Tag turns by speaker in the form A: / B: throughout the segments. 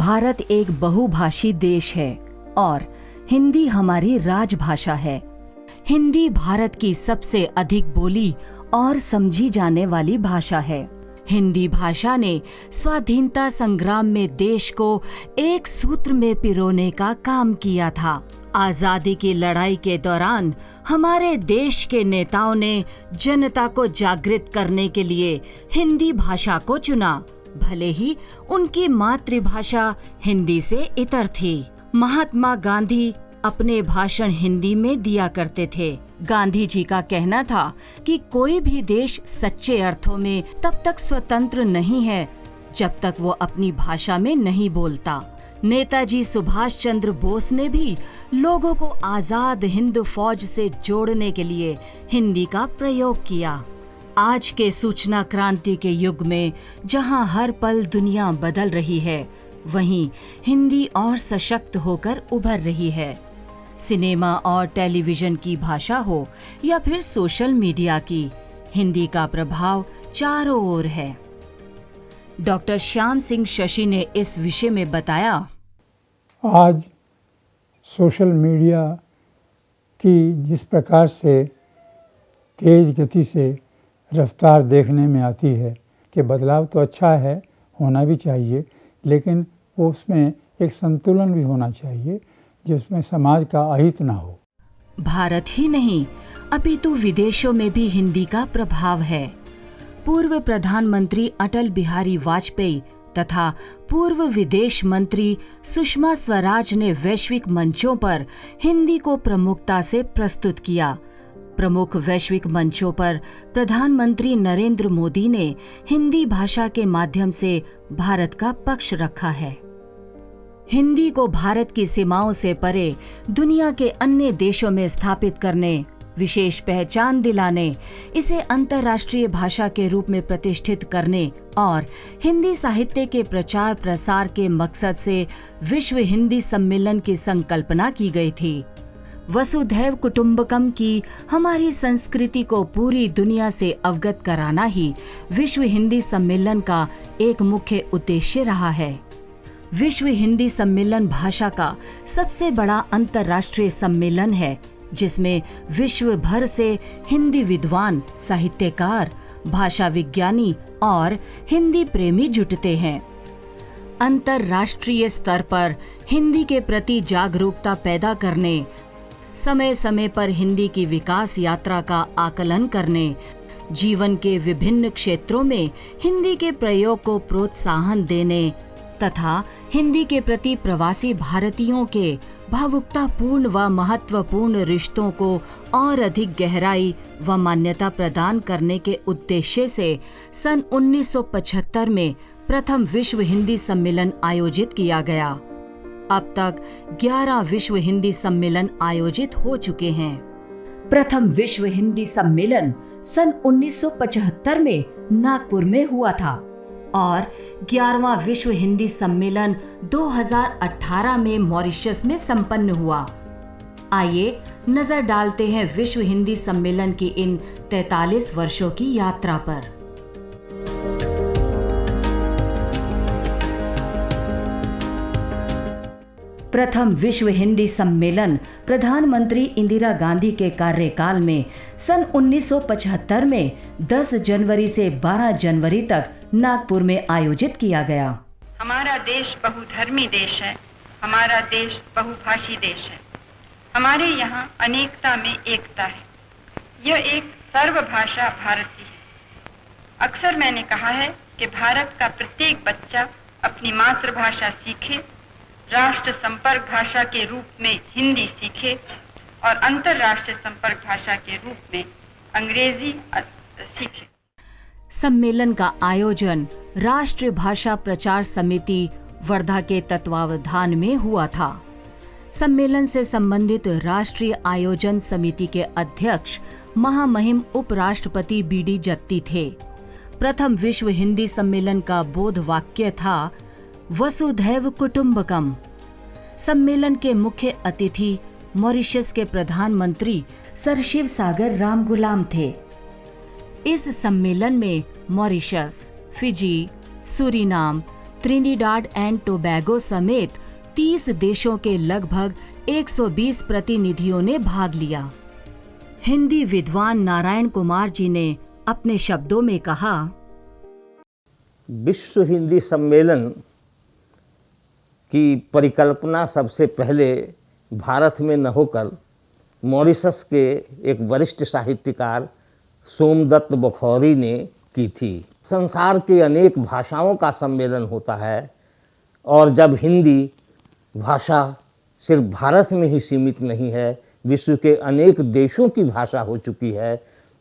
A: भारत एक बहुभाषी देश है और हिंदी हमारी राजभाषा है। हिंदी भारत की सबसे अधिक बोली और समझी जाने वाली भाषा है। हिंदी भाषा ने स्वाधीनता संग्राम में देश को एक सूत्र में पिरोने का काम किया था। आजादी की लड़ाई के दौरान हमारे देश के नेताओं ने जनता को जागृत करने के लिए हिंदी भाषा को चुना, भले ही उनकी मातृभाषा हिंदी से इतर थी। महात्मा गांधी अपने भाषण हिंदी में दिया करते थे। गांधी जी का कहना था कि कोई भी देश सच्चे अर्थों में तब तक स्वतंत्र नहीं है जब तक वो अपनी भाषा में नहीं बोलता। नेताजी सुभाष चंद्र बोस ने भी लोगों को आजाद हिंद फौज से जोड़ने के लिए हिंदी का प्रयोग किया। आज के सूचना क्रांति के युग में जहां हर पल दुनिया बदल रही है, वहीं हिंदी और सशक्त होकर उभर रही है। सिनेमा और टेलीविजन की भाषा हो या फिर सोशल मीडिया की, हिंदी का प्रभाव चारों ओर है। डॉक्टर श्याम सिंह शशि ने इस विषय में बताया।
B: आज सोशल मीडिया की जिस प्रकार से तेज गति से रफ्तार देखने में आती है कि बदलाव तो अच्छा है, होना भी चाहिए, लेकिन वो उसमें एक संतुलन भी होना चाहिए जिसमें समाज का अहित ना हो।
A: भारत ही नहीं अपितु विदेशों में भी हिंदी का प्रभाव है। पूर्व प्रधानमंत्री अटल बिहारी वाजपेयी तथा पूर्व विदेश मंत्री सुषमा स्वराज ने वैश्विक मंचों पर हिंदी को प्रमुखता से प्रस्तुत किया। प्रमुख वैश्विक मंचों पर प्रधानमंत्री नरेंद्र मोदी ने हिंदी भाषा के माध्यम से भारत का पक्ष रखा है। हिंदी को भारत की सीमाओं से परे दुनिया के अन्य देशों में स्थापित करने, विशेष पहचान दिलाने, इसे अंतर्राष्ट्रीय भाषा के रूप में प्रतिष्ठित करने और हिंदी साहित्य के प्रचार प्रसार के मकसद से विश्व हिंदी सम्मेलन की संकल्पना की गई थी। वसुधैव कुटुंबकम की हमारी संस्कृति को पूरी दुनिया से अवगत कराना ही विश्व हिंदी सम्मेलन का एक मुख्य उद्देश्य रहा है। विश्व हिंदी सम्मेलन भाषा का सबसे बड़ा अंतर्राष्ट्रीय सम्मेलन है, जिसमें विश्व भर से हिंदी विद्वान, साहित्यकार, भाषा विज्ञानी और हिंदी प्रेमी जुटते हैं। अंतर्राष्ट्रीय स्तर पर हिंदी के प्रति जागरूकता पैदा करने, समय समय पर हिंदी की विकास यात्रा का आकलन करने, जीवन के विभिन्न क्षेत्रों में हिंदी के प्रयोग को प्रोत्साहन देने तथा हिंदी के प्रति प्रवासी भारतीयों के भावुकतापूर्ण व महत्वपूर्ण रिश्तों को और अधिक गहराई व मान्यता प्रदान करने के उद्देश्य से सन 1975 में प्रथम विश्व हिंदी सम्मेलन आयोजित किया गया। अब तक 11 विश्व हिंदी सम्मेलन आयोजित हो चुके हैं। प्रथम विश्व हिंदी सम्मेलन सन 1975 में नागपुर में हुआ था और 11वां विश्व हिंदी सम्मेलन 2018 में मॉरिशस में संपन्न हुआ। आइए नजर डालते हैं विश्व हिंदी सम्मेलन की इन 43 वर्षों की यात्रा पर। प्रथम विश्व हिंदी सम्मेलन प्रधानमंत्री इंदिरा गांधी के कार्यकाल में सन 1975 में 10 जनवरी से 12 जनवरी तक नागपुर में आयोजित किया गया।
C: हमारा देश बहुधर्मी देश है, हमारा देश बहुभाषी देश है। हमारे यहाँ अनेकता में एकता है। यह एक सर्वभाषा भारती है। अक्सर मैंने कहा है कि भारत का प्रत्येक बच्चा अपनी मातृभाषा सीखे, राष्ट्र संपर्क भाषा के रूप में हिंदी सीखे और अंतर्राष्ट्रीय संपर्क भाषा के रूप में अंग्रेजी सीखे।
A: सम्मेलन का आयोजन राष्ट्रीय भाषा प्रचार समिति वर्धा के तत्वावधान में हुआ था। सम्मेलन से संबंधित राष्ट्रीय आयोजन समिति के अध्यक्ष महामहिम उपराष्ट्रपति बीडी जत्ती थे। प्रथम विश्व हिंदी सम्मेलन का बोध वाक्य था वसुधैव कुटुंबकम। सम्मेलन के मुख्य अतिथि मॉरिशस के प्रधानमंत्री सर शिव सागर रामगुलाम थे। इस सम्मेलन में Mauritius, Fiji, Suriname, त्रिनिडाद and Tobago समेत 30 देशों के लगभग 120 प्रतिनिधियों ने भाग लिया। हिंदी विद्वान नारायण कुमार जी ने अपने शब्दों में कहा,
D: विश्व हिंदी सम्मेलन की परिकल्पना सबसे पहले भारत में न होकर मॉरिशस के एक वरिष्ठ साहित्यकार सोमदत्त बखौरी ने की थी। संसार के अनेक भाषाओं का सम्मेलन होता है और जब हिंदी भाषा सिर्फ भारत में ही सीमित नहीं है, विश्व के अनेक देशों की भाषा हो चुकी है,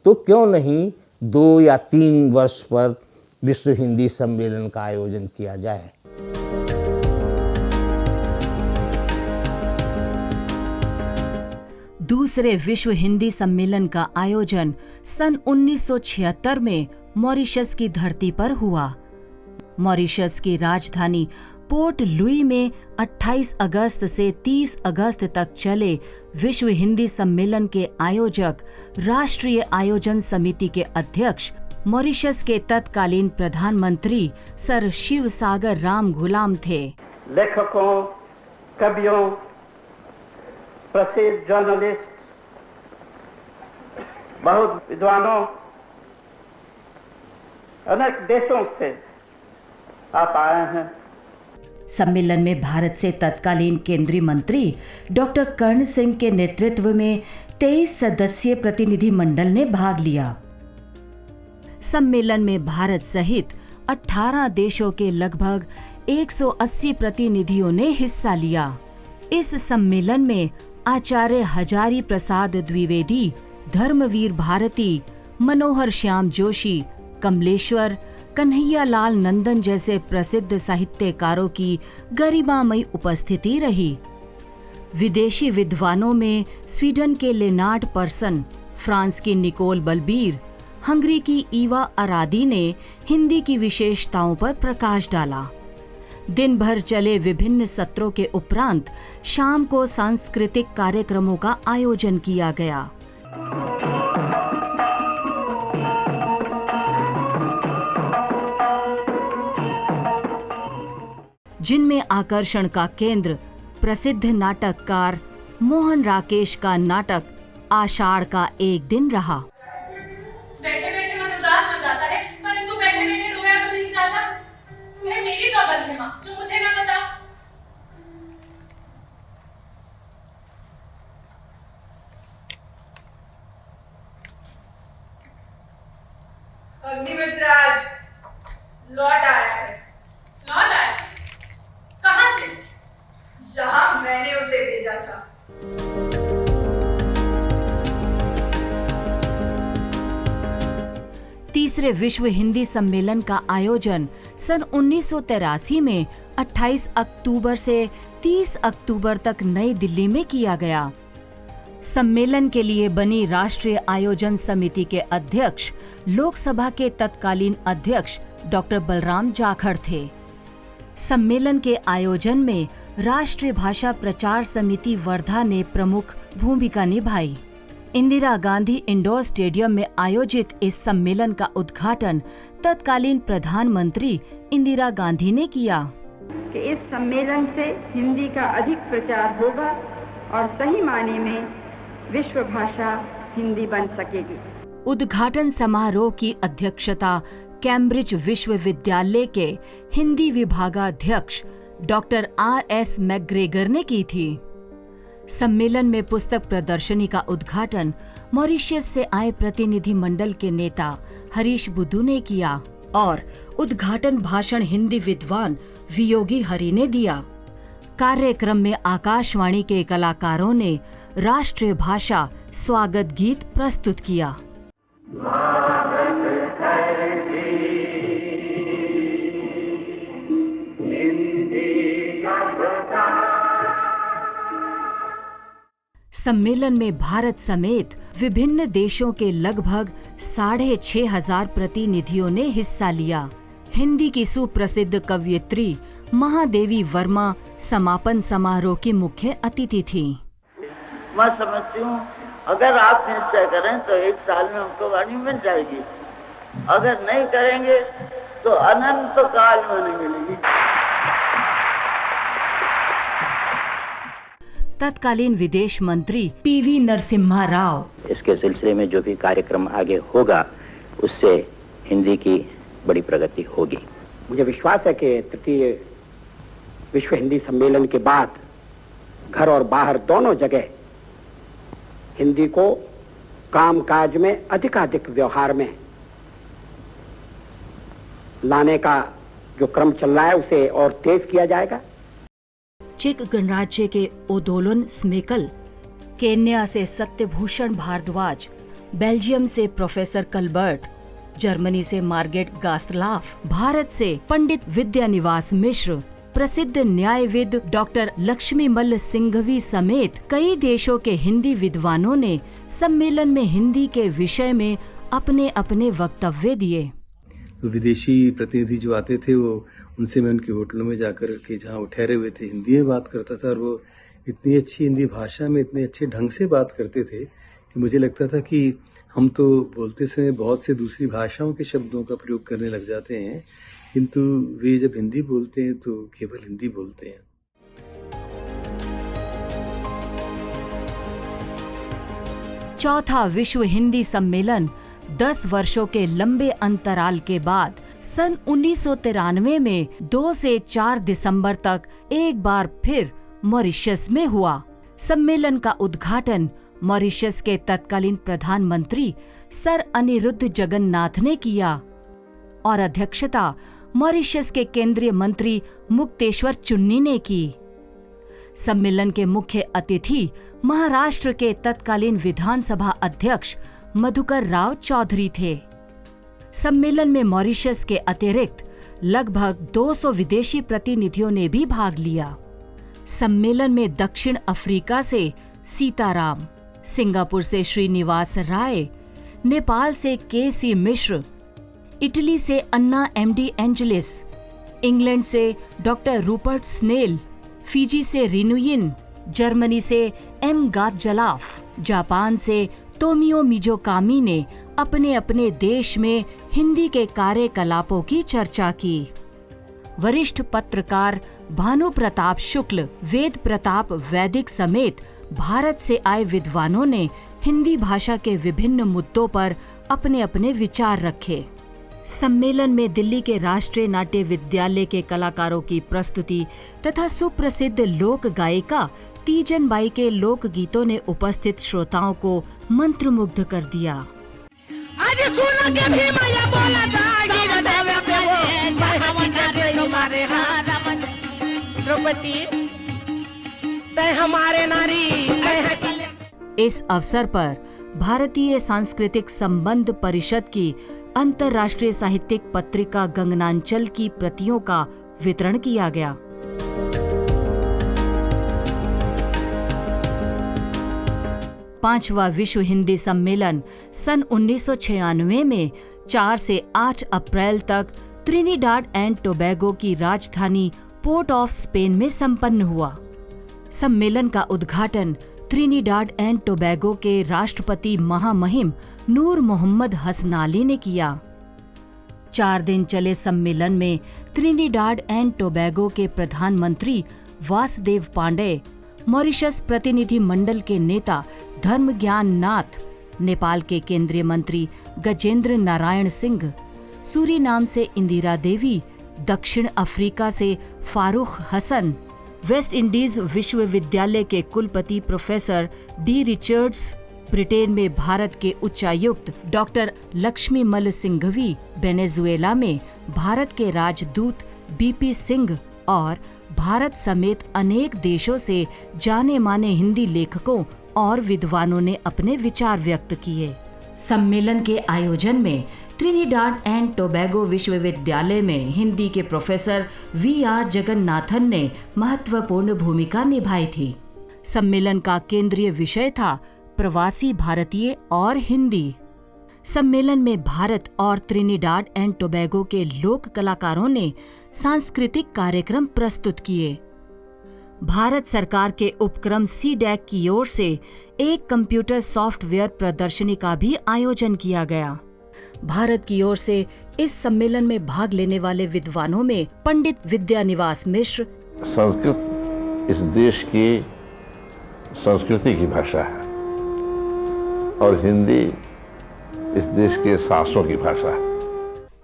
D: तो क्यों नहीं 2 या 3 वर्ष पर विश्व हिंदी सम्मेलन का आयोजन किया जाए।
A: दूसरे विश्व हिंदी सम्मेलन का आयोजन सन 1976 में मॉरिशस की धरती पर हुआ। मॉरिशस की राजधानी पोर्ट लुई में 28 अगस्त से 30 अगस्त तक चले विश्व हिंदी सम्मेलन के आयोजक राष्ट्रीय आयोजन समिति के अध्यक्ष मॉरिशस के तत्कालीन प्रधानमंत्री सर शिवसागर राम गुलाम थे।
E: लेखकों, कवियों, प्रसिद्ध जर्नलिस्ट, बहुत विद्वानों, अनेक देशों से आप आए हैं।
A: सम्मेलन में भारत से तत्कालीन केंद्रीय मंत्री डॉक्टर कर्ण सिंह के नेतृत्व में 23 सदस्यीय प्रतिनिधि मंडल ने भाग लिया। सम्मेलन में भारत सहित 18 देशों के लगभग 180 प्रतिनिधियों ने हिस्सा लिया। इस सम्मेलन में आचार्य हजारी प्रसाद द्विवेदी, धर्मवीर भारती, मनोहर श्याम जोशी, कमलेश्वर, कन्हैया लाल नंदन जैसे प्रसिद्ध साहित्यकारों की गरिमामयी उपस्थिति रही। विदेशी विद्वानों में स्वीडन के लेनार्ड पर्सन, फ्रांस की निकोल बलबीर, हंगरी की ईवा अरादी ने हिंदी की विशेषताओं पर प्रकाश डाला। दिन भर चले विभिन्न सत्रों के उपरांत शाम को सांस्कृतिक कार्यक्रमों का आयोजन किया गया। जिनमें आकर्षण का केंद्र प्रसिद्ध नाटककार मोहन राकेश का नाटक आषाढ़ का एक दिन रहा।
F: बैठे बैठे मन उदास हो जाता है, परंतु बैठे बैठे रोया तो नहीं जाता। तुम्हें मेरी सौगंध है माँ, जो मुझे ना बताओ।
G: अग्निमित्र आज लौट आया है।
F: लौट आया? कहाँ से?
G: जहां मैंने उसे भेजा था।
A: तीसरे विश्व हिंदी सम्मेलन का आयोजन सन 1983 में 28 अक्टूबर से 30 अक्टूबर तक नई दिल्ली में किया गया। सम्मेलन के लिए बनी राष्ट्रीय आयोजन समिति के अध्यक्ष लोकसभा के तत्कालीन अध्यक्ष डॉक्टर बलराम जाखड़ थे। सम्मेलन के आयोजन में राष्ट्रीय भाषा प्रचार समिति वर्धा ने प्रमुख भूमिका निभाई। इंदिरा गांधी इंडोर स्टेडियम में आयोजित इस सम्मेलन का उद्घाटन तत्कालीन प्रधानमंत्री इंदिरा गांधी ने किया
C: कि इस सम्मेलन से हिंदी का अधिक प्रचार होगा और सही माने में विश्व भाषा हिंदी बन सकेगी।
A: उद्घाटन समारोह की अध्यक्षता कैम्ब्रिज विश्वविद्यालय के हिंदी विभागाध्यक्ष डॉक्टर R.S. मैकग्रेगर ने की थी। सम्मेलन में पुस्तक प्रदर्शनी का उद्घाटन मॉरिशस से आए प्रतिनिधि मंडल के नेता हरीश बुद्धू ने किया और उद्घाटन भाषण हिंदी विद्वान वियोगी हरि ने दिया। कार्यक्रम में आकाशवाणी के कलाकारों ने राष्ट्रीय भाषा स्वागत गीत प्रस्तुत किया। सम्मेलन में भारत समेत विभिन्न देशों के लगभग 6,500 प्रतिनिधियों ने हिस्सा लिया। हिंदी की सुप्रसिद्ध कवयित्री महादेवी वर्मा समापन समारोह की मुख्य अतिथि थी।
H: मैं समझती हूँ अगर आप निश्चय करें तो 1 साल में हमको वाणी मिल जाएगी, अगर नहीं करेंगे तो अनंत काल में नहीं मिलेगी।
A: तत्कालीन विदेश मंत्री पीवी नरसिम्हा राव।
I: इसके सिलसिले में जो भी कार्यक्रम आगे होगा उससे हिंदी की बड़ी प्रगति होगी।
J: मुझे विश्वास है कि तृतीय विश्व हिंदी सम्मेलन के बाद घर और बाहर दोनों जगह हिंदी को कामकाज में अधिकाधिक व्यवहार में लाने का जो क्रम चल रहा है उसे और तेज किया जाएगा।
A: चेक गणराज्य के ओदोलन स्मेकल, केन्या से सत्यभूषण भारद्वाज, बेल्जियम से प्रोफेसर कलबर्ट, जर्मनी से मार्गेट गास्लाफ, भारत से पंडित विद्यानिवास मिश्र, प्रसिद्ध न्यायविद डॉक्टर लक्ष्मीमल्ल सिंघवी समेत कई देशों के हिंदी विद्वानों ने सम्मेलन में हिंदी के विषय में अपने अपने वक्तव्य दिए।
K: तो विदेशी प्रतिनिधि जो आते थे वो उनसे मैं उनके होटलों में जाकर के जहाँ वो ठहरे हुए थे हिंदी में बात करता था और वो इतनी अच्छी हिंदी भाषा में इतने अच्छे ढंग से बात करते थे कि मुझे लगता था कि हम तो बोलते समय बहुत से दूसरी भाषाओं के शब्दों का प्रयोग करने लग जाते हैं, किंतु वे जब हिंदी बोलते हैं तो केवल हिंदी बोलते हैं।
A: चौथा विश्व हिंदी सम्मेलन 10 वर्षों के लंबे अंतराल के बाद सन 1993 में 2 से 4 दिसंबर तक एक बार फिर मॉरिशस में हुआ। सम्मेलन का उद्घाटन मॉरिशस के तत्कालीन प्रधानमंत्री सर अनिरुद्ध जगन्नाथ ने किया और अध्यक्षता मॉरिशस के केंद्रीय मंत्री मुक्तेश्वर चुन्नी ने की। सम्मेलन के मुख्य अतिथि महाराष्ट्र के तत्कालीन विधानसभा अध्यक्ष मधुकर राव चौधरी थे। सम्मेलन में मॉरिशस के अतिरिक्त लगभग 200 विदेशी प्रतिनिधियों ने भी भाग लिया। सम्मेलन में दक्षिण अफ्रीका से सीताराम, सिंगापुर से श्रीनिवास राय, नेपाल से के.सी. मिश्र, इटली से अन्ना एम.डी. एंजलिस, इंग्लैंड से डॉक्टर रूपर्ट स्नेल, फिजी से रिनुयिन, जर्मनी से एम. गातजलाफ, जापान से तोमियो मिजोकामी ने अपने अपने देश में हिंदी के कार्यकलापों की चर्चा की। वरिष्ठ पत्रकार भानु प्रताप शुक्ल, वेद प्रताप वैदिक समेत भारत से आए विद्वानों ने हिंदी भाषा के विभिन्न मुद्दों पर अपने अपने विचार रखे। सम्मेलन में दिल्ली के राष्ट्रीय नाट्य विद्यालय के कलाकारों की प्रस्तुति तथा सुप्रसिद्ध लोक गायिका तीजन बाई के लोक गीतों ने उपस्थित श्रोताओं को मंत्रमुग्ध कर दिया।
L: आज सुनो के भी माया बोला था द्रौपदी तय हमारे नारी।
A: इस अवसर पर भारतीय सांस्कृतिक संबंध परिषद की अंतर्राष्ट्रीय साहित्यिक पत्रिका गगनांचल की प्रतियों का वितरण किया गया। पांचवा विश्व हिंदी सम्मेलन सन 1996 में 4 से 8 अप्रैल तक त्रिनिडाड एंड टोबैगो की राजधानी पोर्ट ऑफ स्पेन में संपन्न हुआ। सम्मेलन का उद्घाटन त्रिनिडाड एंड टोबैगो के राष्ट्रपति महामहिम नूर मोहम्मद हसनाली ने किया। 4 दिन चले सम्मेलन में त्रिनिडाड एंड टोबैगो के प्रधानमंत्री वासुदेव पांडे, मॉरिशस प्रतिनिधि मंडल के नेता धर्मज्ञान नाथ, नेपाल के केंद्रीय मंत्री गजेंद्र नारायण सिंह, सूरीनाम से इंदिरा देवी, दक्षिण अफ्रीका से फारूक हसन, वेस्ट इंडीज विश्वविद्यालय के कुलपति प्रोफेसर डी रिचर्ड्स, ब्रिटेन में भारत के उच्चायुक्त डॉक्टर लक्ष्मीमल्ल सिंघवी, वेनेजुएला में भारत के राजदूत बीपी सिंह और भारत समेत अनेक देशों से जाने माने हिंदी लेखकों और विद्वानों ने अपने विचार व्यक्त किए। सम्मेलन के आयोजन में त्रिनिडाड एंड टोबैगो विश्वविद्यालय में हिंदी के प्रोफेसर वी.आर. जगन्नाथन ने महत्वपूर्ण भूमिका निभाई थी। सम्मेलन का केंद्रीय विषय था प्रवासी भारतीय और हिंदी। सम्मेलन में भारत और त्रिनिडाड एंड टोबैगो के लोक कलाकारों ने सांस्कृतिक कार्यक्रम प्रस्तुत किए। भारत सरकार के उपक्रम CDAC की ओर से एक कंप्यूटर सॉफ्टवेयर प्रदर्शनी का भी आयोजन किया गया। भारत की ओर से इस सम्मेलन में भाग लेने वाले विद्वानों में पंडित विद्यानिवास मिश्र,
M: संस्कृत इस देश के संस्कृति की भाषा है और हिंदी इस देश के सांसों की भाषा है।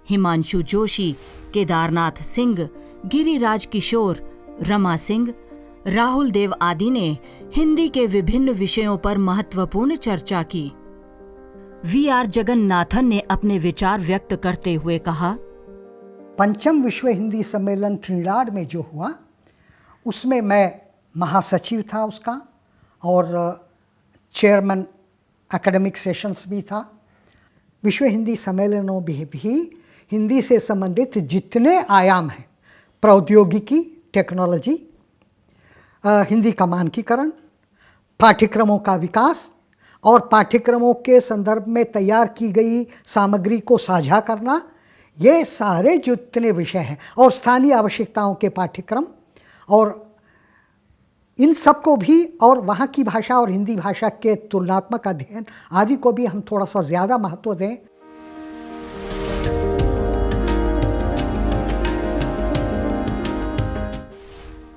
A: हिमांशु जोशी, केदारनाथ सिंह, गिरिराज किशोर, रमा सिंह, राहुल देव आदि ने हिंदी के विभिन्न विषयों पर महत्वपूर्ण चर्चा की। वी.आर. जगन्नाथन ने अपने विचार व्यक्त करते हुए कहा,
N: पंचम विश्व हिंदी सम्मेलन ट्रिनिडाड में जो हुआ उसमें मैं महासचिव था उसका और चेयरमैन एकेडमिक सेशंस भी था। विश्व हिंदी सम्मेलनों में भी हिंदी से संबंधित जितने आयाम हैं, प्रौद्योगिकी, टेक्नोलॉजी, हिंदी का मानकीकरण, पाठ्यक्रमों का विकास और पाठ्यक्रमों के संदर्भ में तैयार की गई सामग्री को साझा करना, ये सारे जितने विषय हैं और स्थानीय आवश्यकताओं के पाठ्यक्रम और इन सब को भी और वहाँ की भाषा और हिंदी भाषा के तुलनात्मक अध्ययन आदि को भी हम थोड़ा सा ज़्यादा महत्व दें।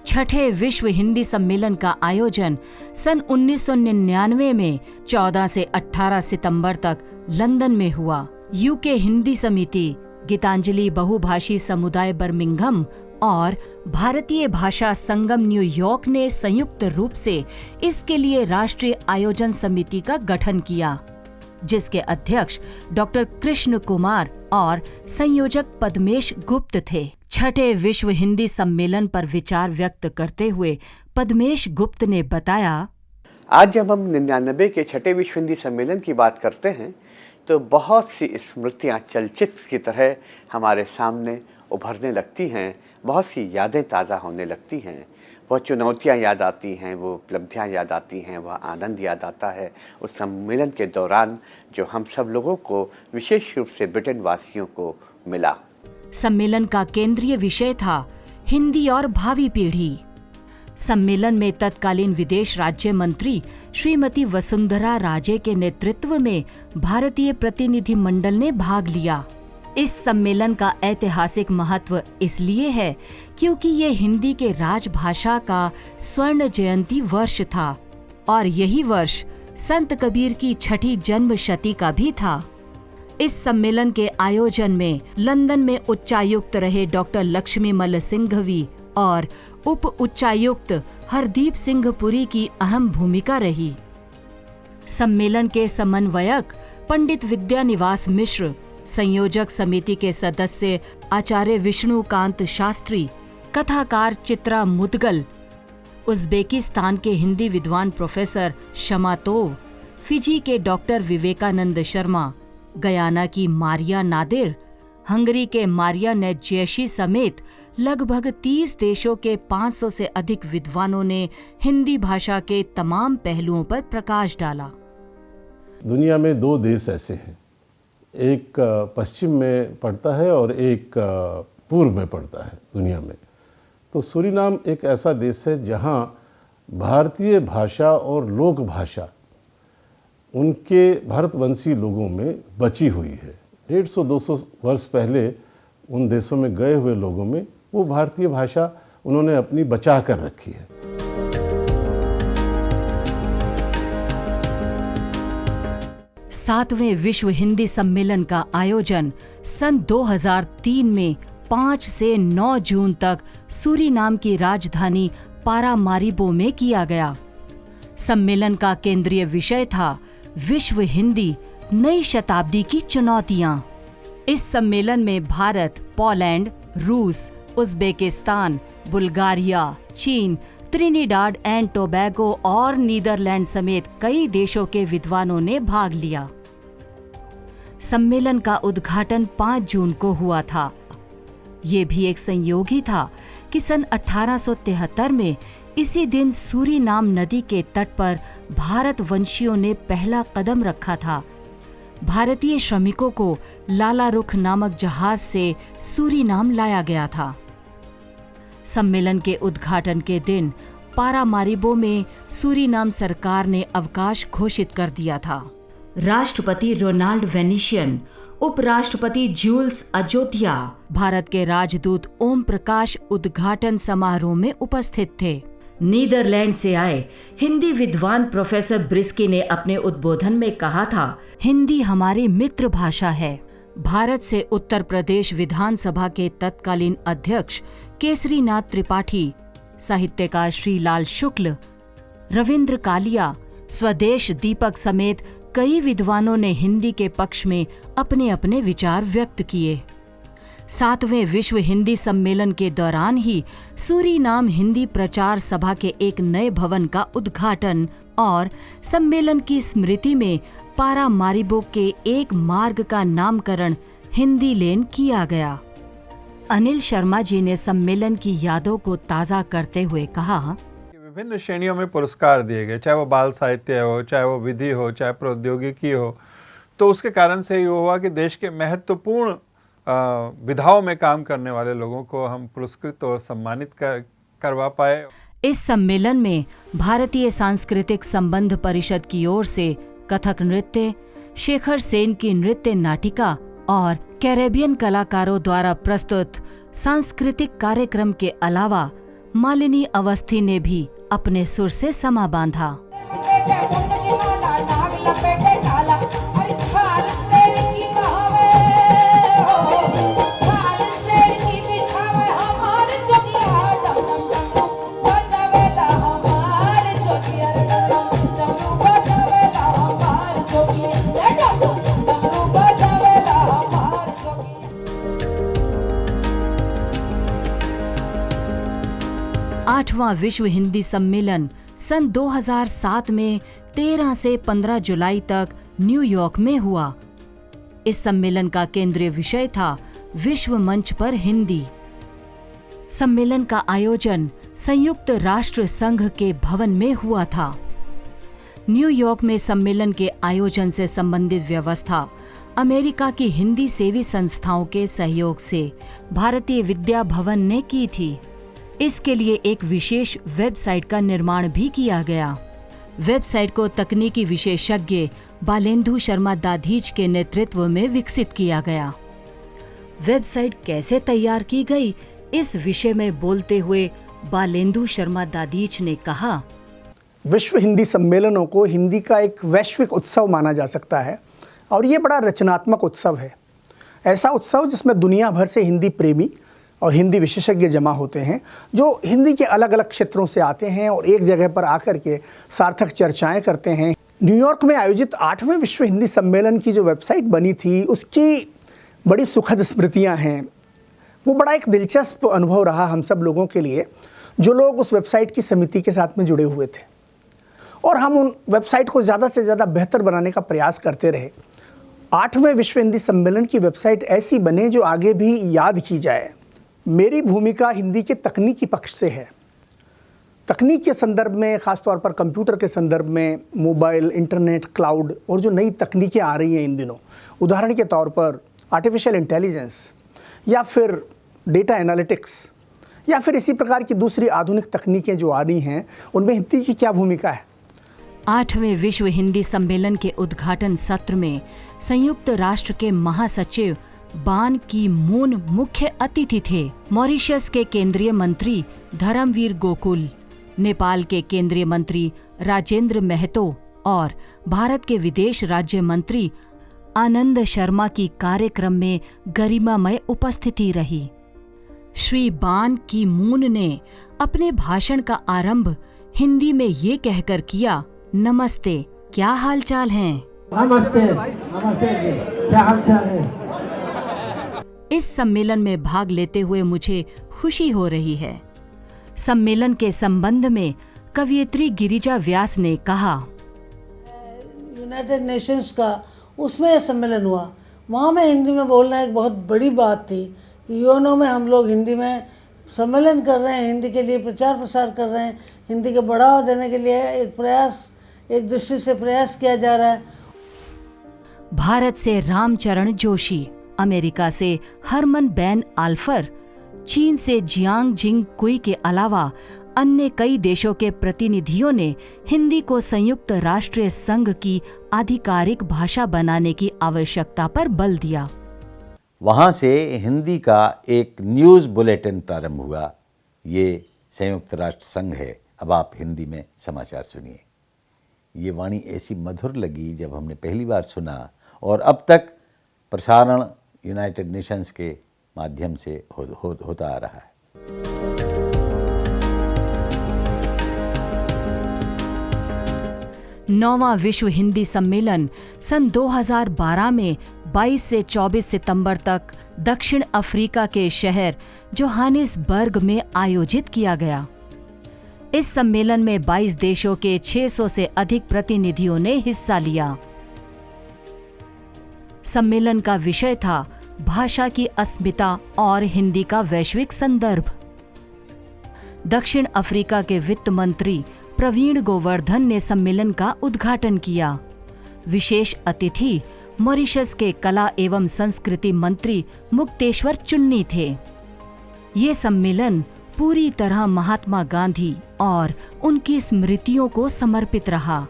A: छठे विश्व हिंदी सम्मेलन का आयोजन सन 1999 में 14 से 18 सितंबर तक लंदन में हुआ। यूके हिंदी समिति, गीतांजलि बहुभाषी समुदाय बर्मिंघम और भारतीय भाषा संगम न्यूयॉर्क ने संयुक्त रूप से इसके लिए राष्ट्रीय आयोजन समिति का गठन किया, जिसके अध्यक्ष डॉक्टर कृष्ण कुमार और संयोजक पद्मेश गुप्त थे। छठे विश्व हिंदी सम्मेलन पर विचार व्यक्त करते हुए पद्मेश गुप्त ने बताया,
J: आज जब हम 99 के छठे विश्व हिंदी सम्मेलन की बात करते हैं तो बहुत सी स्मृतियाँ चलचित्र की तरह हमारे सामने उभरने लगती हैं, बहुत सी यादें ताज़ा होने लगती हैं, वह चुनौतियाँ याद आती हैं, वो उपलब्धियाँ याद आती हैं, वह आनंद याद आता है उस सम्मेलन के दौरान जो हम सब लोगों को, विशेष रूप से ब्रिटेन वासियों को मिला।
A: सम्मेलन का केंद्रीय विषय था हिंदी और भावी पीढ़ी। सम्मेलन में तत्कालीन विदेश राज्य मंत्री श्रीमती वसुंधरा राजे के नेतृत्व में भारतीय प्रतिनिधि मंडल ने भाग लिया। इस सम्मेलन का ऐतिहासिक महत्व इसलिए है क्योंकि ये हिंदी के राजभाषा का स्वर्ण जयंती वर्ष था और यही वर्ष संत कबीर की छठी जन्म शती का भी था। इस सम्मेलन के आयोजन में लंदन में उच्चायुक्त रहे डॉक्टर लक्ष्मीमल सिंघवी और उप उच्चायुक्त हरदीप सिंह पुरी की अहम भूमिका रही। सम्मेलन के समन्वयक पंडित विद्यानिवास मिश्र, संयोजक समिति के सदस्य आचार्य विष्णुकांत शास्त्री, कथाकार चित्रा मुदगल, उज्बेकिस्तान के हिंदी विद्वान प्रोफेसर शमातोव, फिजी के डॉक्टर विवेकानंद शर्मा, गयाना की मारिया नादिर, हंगरी के मारिया नेजयशी समेत लगभग 30 देशों के 500 से अधिक विद्वानों ने हिंदी भाषा के तमाम पहलुओं पर प्रकाश डाला।
O: दुनिया में दो देश ऐसे हैं, एक पश्चिम में पड़ता है और एक पूर्व में पड़ता है दुनिया में। तो सूरीनाम एक ऐसा देश है जहाँ भारतीय भाषा और लोक भाषा उनके भारतवंशी लोगों में बची हुई है। 150-200 वर्ष पहले उन देशों में गए हुए लोगों में वो भारतीय भाषा उन्होंने अपनी बचा कर रखी है।
A: सातवें विश्व हिंदी सम्मेलन का आयोजन सन 2003 में 5 से 9 जून तक सूरीनाम की राजधानी पारामारिबो में किया गया। सम्मेलन का केंद्रीय विषय था विश्व हिंदी नई शताब्दी की चुनौतियां। इस सम्मेलन में भारत, पोलैंड, रूस, उज्बेकिस्तान, बुल्गारिया, चीन, त्रिनिडाड एंड टोबैगो और नीदरलैंड समेत कई देशों के विद्वानों ने भाग लिया। सम्मेलन का उद्घाटन 5 जून को हुआ था। ये भी एक संयोग ही था कि सन 1873 में इसी दिन सूरीनाम नदी के तट पर भारतवंशियों ने पहला कदम रखा था। भारतीय श्रमिकों को लाला रुख नामक जहाज से सूरीनाम लाया गया था। सम्मेलन के उद्घाटन के दिन पारामारिबो में सूरीनाम सरकार ने अवकाश घोषित कर दिया था। राष्ट्रपति रोनाल्ड वेनिशियन, उपराष्ट्रपति जूल्स अजोतिया, भारत के राजदूत ओम प्रकाश उद्घाटन समारोह में उपस्थित थे। नीदरलैंड से आए हिंदी विद्वान प्रोफेसर ब्रिस्की ने अपने उद्बोधन में कहा था, हिंदी हमारी मित्र भाषा है। भारत से उत्तर प्रदेश विधानसभा के तत्कालीन अध्यक्ष केसरीनाथ त्रिपाठी, साहित्यकार श्रीलाल शुक्ल, रविंद्र कालिया, स्वदेश दीपक समेत कई विद्वानों ने हिंदी के पक्ष में अपने अपने विचार व्यक्त किए। 7वें विश्व हिंदी सम्मेलन के दौरान ही सूरीनाम हिंदी प्रचार सभा के एक नए भवन का उद्घाटन और सम्मेलन की स्मृति में पारामारिबो के एक मार्ग का नामकरण हिंदी लेन किया गया। अनिल शर्मा जी ने सम्मेलन की यादों को ताज़ा करते हुए कहा,
P: विभिन्न श्रेणियों में पुरस्कार दिए गए, चाहे वो बाल साहित्य हो, चाहे वो विधि हो, चाहे प्रौद्योगिकी हो। तो उसके कारण से ये हुआ कि देश के महत्वपूर्ण विधाओं में काम करने वाले लोगों को हम पुरस्कृत और सम्मानित करवा पाए।
A: इस सम्मेलन में भारतीय सांस्कृतिक संबंध परिषद की ओर से कथक नृत्य, शेखर सेन की नृत्य नाटिका और कैरेबियन कलाकारों द्वारा प्रस्तुत सांस्कृतिक कार्यक्रम के अलावा मालिनी अवस्थी ने भी अपने सुर से समा बांधा। आठवां विश्व हिंदी सम्मेलन सन 2007 में 13 से 15 जुलाई तक न्यूयॉर्क में हुआ। इस सम्मेलन का केंद्रीय विषय था विश्व मंच पर हिंदी। सम्मेलन का आयोजन संयुक्त राष्ट्र संघ के भवन में हुआ था। न्यूयॉर्क में सम्मेलन के आयोजन से संबंधित व्यवस्था अमेरिका की हिंदी सेवी संस्थाओं के सहयोग से भारतीय विद्या भवन ने की थी। इसके लिए एक विशेष वेबसाइट का निर्माण भी किया गया। वेबसाइट को तकनीकी विशेषज्ञ बालेंदु शर्मा दाधीच के नेतृत्व में विकसित किया गया। वेबसाइट कैसे तैयार की गई, इस विषय में बोलते हुए बालेंदु शर्मा दाधीच ने कहा,
J: विश्व हिंदी सम्मेलनों को हिंदी का एक वैश्विक उत्सव माना जा सकता है और ये बड़ा रचनात्मक उत्सव है। ऐसा उत्सव जिसमें दुनिया भर से हिंदी प्रेमी और हिंदी विशेषज्ञ जमा होते हैं, जो हिंदी के अलग अलग क्षेत्रों से आते हैं और एक जगह पर आकर के सार्थक चर्चाएं करते हैं। न्यूयॉर्क में आयोजित 8वें विश्व हिंदी सम्मेलन की जो वेबसाइट बनी थी, उसकी बड़ी सुखद स्मृतियां हैं। वो बड़ा एक दिलचस्प अनुभव रहा हम सब लोगों के लिए, जो लोग उस वेबसाइट की समिति के साथ में जुड़े हुए थे, और हम उन वेबसाइट को ज़्यादा से ज़्यादा बेहतर बनाने का प्रयास करते रहे। 8वें विश्व हिंदी सम्मेलन की वेबसाइट ऐसी बने जो आगे भी याद की जाए। मेरी भूमिका हिंदी के तकनीकी पक्ष से है। तकनीक के संदर्भ में, ख़ासतौर पर कंप्यूटर के संदर्भ में, मोबाइल, इंटरनेट, क्लाउड और जो नई तकनीकें आ रही हैं इन दिनों, उदाहरण के तौर पर आर्टिफिशियल इंटेलिजेंस या फिर डेटा एनालिटिक्स या फिर इसी प्रकार की दूसरी आधुनिक तकनीकें जो आ रही हैं, उनमें हिंदी की क्या भूमिका है।
A: 8वें विश्व हिंदी सम्मेलन के उद्घाटन सत्र में संयुक्त राष्ट्र के महासचिव बान की मून मुख्य अतिथि थे। मॉरिशस के केंद्रीय मंत्री धर्मवीर गोकुल, नेपाल के केंद्रीय मंत्री राजेंद्र महतो और भारत के विदेश राज्य मंत्री आनंद शर्मा की कार्यक्रम में गरिमामय उपस्थिति रही। श्री बान की मून ने अपने भाषण का आरंभ हिंदी में ये कहकर किया, नमस्ते, क्या हालचाल हैं?
Q: नमस्ते, नमस्ते जी, क्या हालचाल है?
A: इस सम्मेलन में भाग लेते हुए मुझे खुशी हो रही है। सम्मेलन के संबंध में कवयित्री गिरिजा व्यास ने कहा,
Q: यूनाइटेड नेशंस का उसमें सम्मेलन हुआ, वहाँ में हिंदी में बोलना एक बहुत बड़ी बात थी कि यूएनओ में हम लोग हिंदी में सम्मेलन कर रहे हैं, हिंदी के लिए प्रचार प्रसार कर रहे हैं, हिंदी को बढ़ावा देने के लिए एक प्रयास, एक दृष्टि से प्रयास किया जा रहा है।
A: भारत से रामचरण जोशी, अमेरिका से हरमन बैन आल्फर, चीन से जियांग जिंग कुई के अलावा अन्य कई देशों के प्रतिनिधियों ने हिंदी को संयुक्त राष्ट्र संघ की आधिकारिक भाषा बनाने की आवश्यकता पर बल दिया।
R: वहाँ से हिंदी का एक न्यूज़ बुलेटिन प्रारंभ हुआ। ये संयुक्त राष्ट्र संघ है, अब आप हिंदी में समाचार सुनिए। ये वाणी ऐसी मधुर लगी जब हमने पहली बार सुना, और अब तक प्रसारण यूनाइटेड नेशंस के माध्यम से होता आ रहा है।
A: नौवां विश्व हिंदी सम्मेलन सन 2012 में 22 से 24 सितंबर तक दक्षिण अफ्रीका के शहर जोहानिसबर्ग में आयोजित किया गया। इस सम्मेलन में 22 देशों के 600 से अधिक प्रतिनिधियों ने हिस्सा लिया। सम्मेलन का विषय था भाषा की अस्मिता और हिंदी का वैश्विक संदर्भ। दक्षिण अफ्रीका के वित्त मंत्री प्रवीण गोवर्धन ने सम्मेलन का उद्घाटन किया। विशेष अतिथि मॉरिशस के कला एवं संस्कृति मंत्री मुक्तेश्वर चुन्नी थे। ये सम्मेलन पूरी तरह महात्मा गांधी और उनकी स्मृतियों को समर्पित रहा।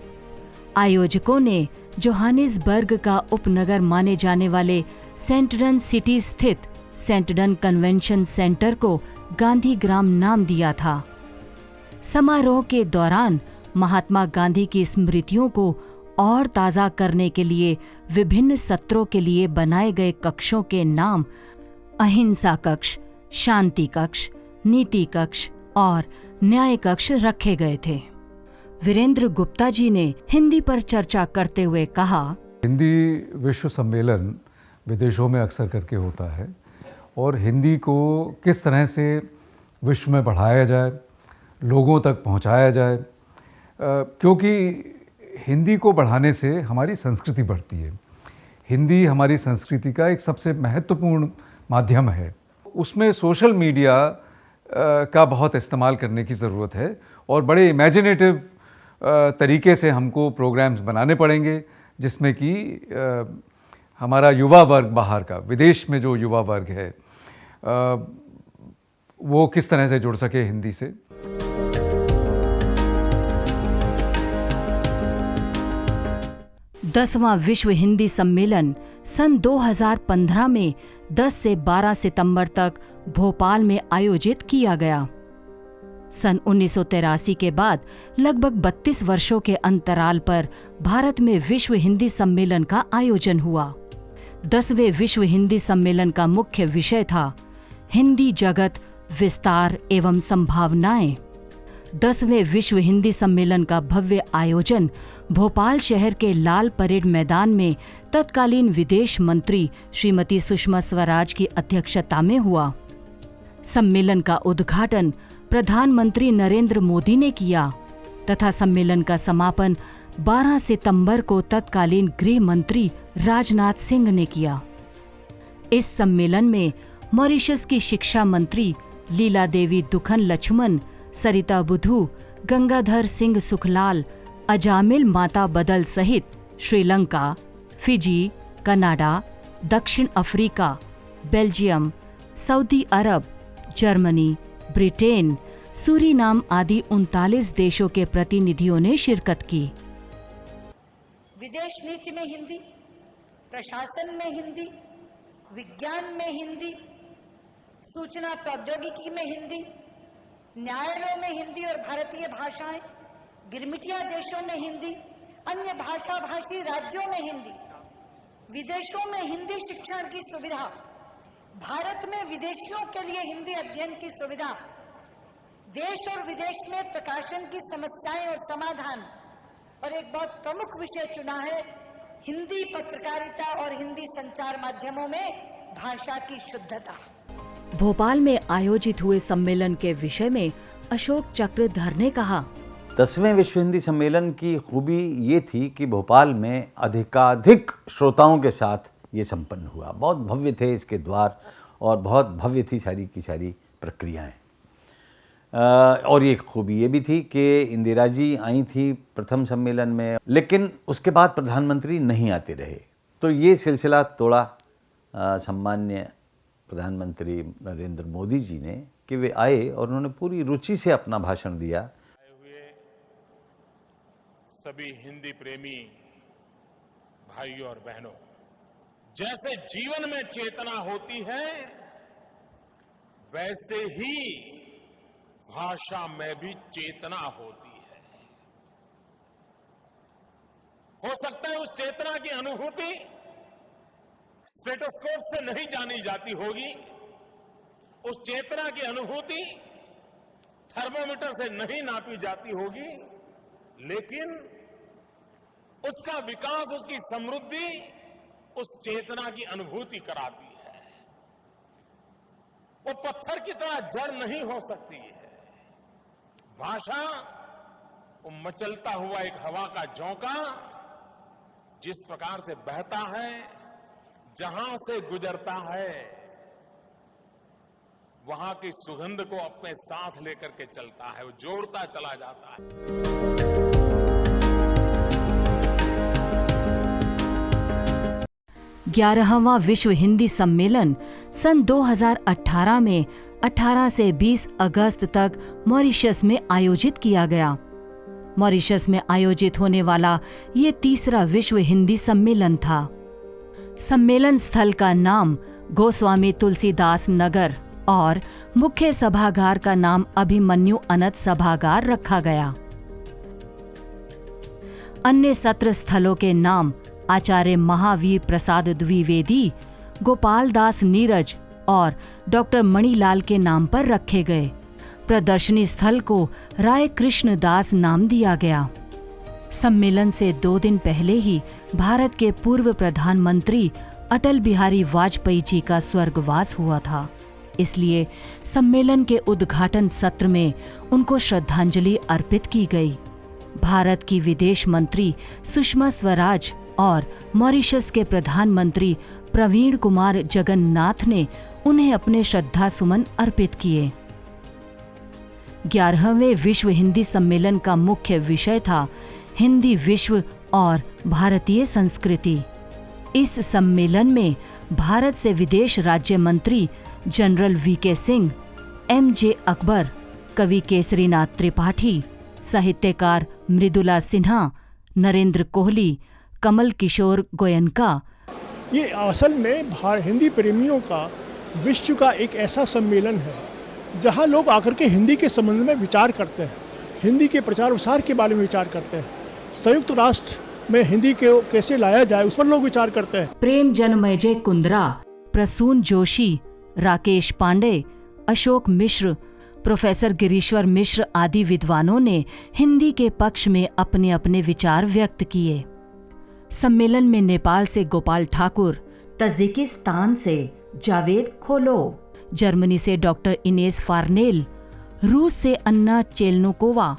A: आयोजकों ने जोहानिसबर्ग का उपनगर माने जाने वाले सेंटडन सिटी स्थित सेंटडन कन्वेंशन सेंटर को गांधी ग्राम नाम दिया था। समारोह के दौरान महात्मा गांधी की स्मृतियों को और ताज़ा करने के लिए विभिन्न सत्रों के लिए बनाए गए कक्षों के नाम अहिंसा कक्ष, शांति कक्ष, नीति कक्ष और न्याय कक्ष रखे गए थे। वीरेंद्र गुप्ता जी ने हिंदी पर चर्चा करते हुए कहा,
S: हिंदी विश्व सम्मेलन विदेशों में अक्सर करके होता है और हिंदी को किस तरह से विश्व में बढ़ाया जाए, लोगों तक पहुंचाया जाए, क्योंकि हिंदी को बढ़ाने से हमारी संस्कृति बढ़ती है। हिंदी हमारी संस्कृति का एक सबसे महत्वपूर्ण माध्यम है। उसमें सोशल मीडिया का बहुत इस्तेमाल करने की ज़रूरत है और बड़े इमेजिनेटिव तरीके से हमको प्रोग्राम्स बनाने पड़ेंगे, जिसमें कि हमारा युवा वर्ग बाहर का, विदेश में जो युवा वर्ग है, वो किस तरह से जुड़ सके हिंदी से।
A: दसवां विश्व हिंदी सम्मेलन सन 2015 में 10 से 12 सितंबर तक भोपाल में आयोजित किया गया। सन 1983 के बाद लगभग 32 वर्षों के अंतराल पर भारत में विश्व हिंदी सम्मेलन का आयोजन हुआ। 10वें विश्व हिंदी सम्मेलन का मुख्य विषय था हिंदी जगत, विस्तार एवं संभावनाएं। 10वें विश्व हिंदी सम्मेलन का भव्य आयोजन भोपाल शहर के लाल परेड मैदान में तत्कालीन विदेश मंत्री श्रीमती सुषमा स्वराज की अध्यक्षता में हुआ। सम्मेलन का उद्घाटन प्रधानमंत्री नरेंद्र मोदी ने किया तथा सम्मेलन का समापन 12 सितंबर को तत्कालीन गृह मंत्री राजनाथ सिंह ने किया। इस सम्मेलन में मॉरिशस की शिक्षा मंत्री लीला देवी दुखन लक्ष्मण, सरिता बुधू, गंगाधर सिंह सुखलाल, अजामिल माता बदल सहित श्रीलंका, फिजी, कनाडा, दक्षिण अफ्रीका, बेल्जियम, सऊदी अरब, जर्मनी, ब्रिटेन, सूरीनाम आदि 39 देशों के प्रतिनिधियों ने शिरकत की।
T: विदेश नीति में हिंदी, प्रशासन में हिंदी, विज्ञान में हिंदी, सूचना प्रौद्योगिकी में हिंदी, न्यायालयों में हिंदी और भारतीय भाषाएं, गिरमिटिया देशों में हिंदी, अन्य भाषा भाषी राज्यों में हिंदी, विदेशों में हिंदी शिक्षण की सुविधा, भारत में विदेशियों के लिए हिंदी अध्ययन की सुविधा, देश और विदेश में प्रकाशन की समस्याएं और समाधान, और एक बहुत प्रमुख विषय चुना है हिंदी पत्रकारिता और हिंदी संचार माध्यमों में भाषा की शुद्धता।
A: भोपाल में आयोजित हुए सम्मेलन के विषय में अशोक चक्रधर ने कहा,
R: 10वें विश्व हिंदी सम्मेलन की खूबी ये थी कि भोपाल में अधिकाधिक श्रोताओं के साथ ये संपन्न हुआ। बहुत भव्य थे इसके द्वार और बहुत भव्य थी सारी की सारी प्रक्रियाएं। और ये खूबी ये भी थी कि इंदिरा जी आई थी प्रथम सम्मेलन में, लेकिन उसके बाद प्रधानमंत्री नहीं आते रहे, तो ये सिलसिला तोड़ा सम्मान्य प्रधानमंत्री नरेंद्र मोदी जी ने कि वे आए और उन्होंने पूरी रुचि से अपना भाषण दिया।
U: आए हुए सभी हिंदी प्रेमी भाइयों और बहनों, जैसे जीवन में चेतना होती है, वैसे ही भाषा में भी चेतना होती है। हो सकता है उस चेतना की अनुभूति स्टेथोस्कोप से नहीं जानी जाती होगी, उस चेतना की अनुभूति थर्मोमीटर से नहीं नापी जाती होगी, लेकिन उसका विकास, उसकी समृद्धि उस चेतना की अनुभूति कराती है। वो पत्थर की तरह जड़ नहीं हो सकती है। भाषा वो मचलता हुआ एक हवा का झोंका जिस प्रकार से बहता है, जहां से गुजरता है, वहां की सुगंध को अपने साथ लेकर के चलता है, वो जोड़ता चला जाता है।
A: 11वां विश्व हिंदी सम्मेलन सन 2018 में 18 से 20 अगस्त तक मॉरिशस में आयोजित किया गया। मॉरिशस में आयोजित होने वाला ये तीसरा विश्व हिंदी सम्मेलन था। सम्मेलन स्थल का नाम गोस्वामी तुलसीदास नगर और मुख्य सभागार का नाम अभिमन्यु अनंत सभागार रखा गया। अन्य सत्र स्थलों के नाम आचार्य महावीर प्रसाद द्विवेदी, गोपाल दास नीरज और डॉक्टर मणिलाल के नाम पर रखे गए। प्रदर्शनी स्थल को राय कृष्ण दास नाम दिया गया। सम्मेलन से 2 दिन पहले ही भारत के पूर्व प्रधानमंत्री अटल बिहारी वाजपेयी जी का स्वर्गवास हुआ था, इसलिए सम्मेलन के उद्घाटन सत्र में उनको श्रद्धांजलि अर्पित की गई। भारत की विदेश मंत्री सुषमा स्वराज और मॉरिशस के प्रधानमंत्री प्रवीण कुमार जगन्नाथ ने उन्हें अपने श्रद्धा सुमन अर्पित किए। 11वें विश्व हिंदी सम्मेलन का मुख्य विषय था हिंदी विश्व और भारतीय संस्कृति। इस सम्मेलन में भारत से विदेश राज्य मंत्री general VK Singh, MJ Akbar, कवि केसरीनाथ त्रिपाठी, साहित्यकार मृदुला सिन्हा, नरेंद्र कोहली, कमल किशोर गोयनका।
B: ये असल में हिंदी प्रेमियों का विश्व का एक ऐसा सम्मेलन है जहां लोग आकर के हिंदी के संबंध में विचार करते हैं, हिंदी के प्रचार प्रसार के बारे में विचार करते हैं, संयुक्त राष्ट्र में हिंदी को कैसे लाया जाए उस पर लोग विचार करते हैं।
A: प्रेम जन्मजय कुंद्रा, प्रसून जोशी, राकेश पांडे, अशोक मिश्र, प्रोफेसर गिरीश्वर मिश्र आदि विद्वानों ने हिंदी के पक्ष में अपने अपने विचार व्यक्त किए। सम्मेलन में नेपाल से गोपाल ठाकुर, तजिकिस्तान से जावेद खोलोव, जर्मनी से डॉक्टर इनेस फार्नेल, रूस से अन्ना चेलनोकोवा,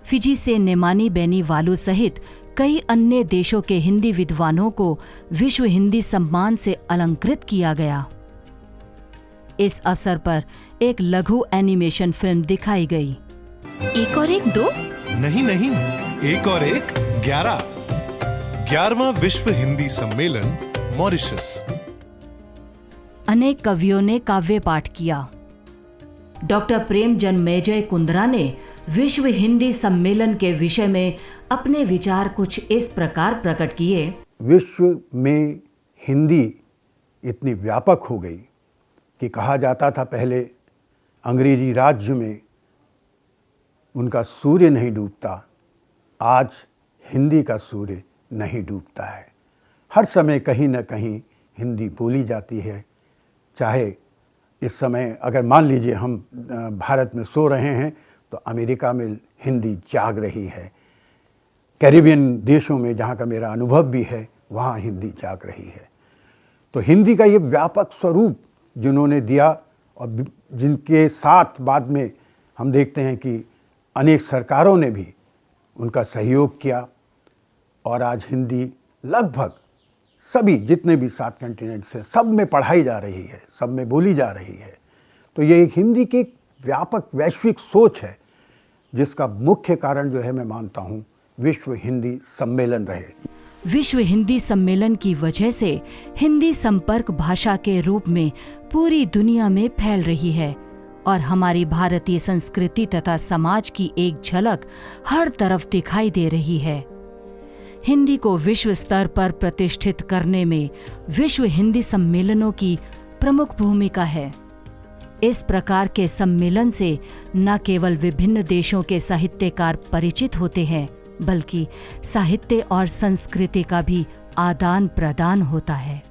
A: फिजी से नेमानी बेनी वालू सहित कई अन्य देशों के हिंदी विद्वानों को विश्व हिंदी सम्मान से अलंकृत किया गया। इस अवसर पर एक लघु एनिमेशन फिल्म दिखाई गई।
V: 1 और 1 2?
W: नहीं नहीं, 1 और 1 11। 11वां विश्व हिंदी सम्मेलन मॉरिशस।
A: अनेक कवियों ने काव्य पाठ किया। डॉक्टर प्रेम जन्मेजय कुंद्रा ने विश्व हिंदी सम्मेलन के विषय में अपने विचार कुछ इस प्रकार प्रकट किए।
J: विश्व में हिंदी इतनी व्यापक हो गई कि कहा जाता था पहले अंग्रेजी राज्य में उनका सूर्य नहीं डूबता, आज हिंदी का सूर्य नहीं डूबता है। हर समय कहीं न कहीं हिंदी बोली जाती है। चाहे इस समय अगर मान लीजिए हम भारत में सो रहे हैं तो अमेरिका में हिंदी जाग रही है, कैरिबियन देशों में जहाँ का मेरा अनुभव भी है वहाँ हिंदी जाग रही है। तो हिंदी का ये व्यापक स्वरूप जिन्होंने दिया और जिनके साथ बाद में हम देखते हैं कि अनेक सरकारों ने भी उनका सहयोग किया और आज हिंदी लगभग सभी जितने भी 7 कॉन्टिनेंट्स हैं सब में पढ़ाई जा रही है, सब में बोली जा रही है। तो ये एक हिंदी की व्यापक वैश्विक सोच है जिसका मुख्य कारण जो है मैं मानता हूँ विश्व हिंदी सम्मेलन रहे।
A: विश्व हिंदी सम्मेलन की वजह से हिंदी संपर्क भाषा के रूप में पूरी दुनिया में फैल रही है और हमारी भारतीय संस्कृति तथा समाज की एक झलक हर तरफ दिखाई दे रही है। हिंदी को विश्व स्तर पर प्रतिष्ठित करने में विश्व हिंदी सम्मेलनों की प्रमुख भूमिका है। इस प्रकार के सम्मेलन से न केवल विभिन्न देशों के साहित्यकार परिचित होते हैं, बल्कि साहित्य और संस्कृति का भी आदान प्रदान होता है।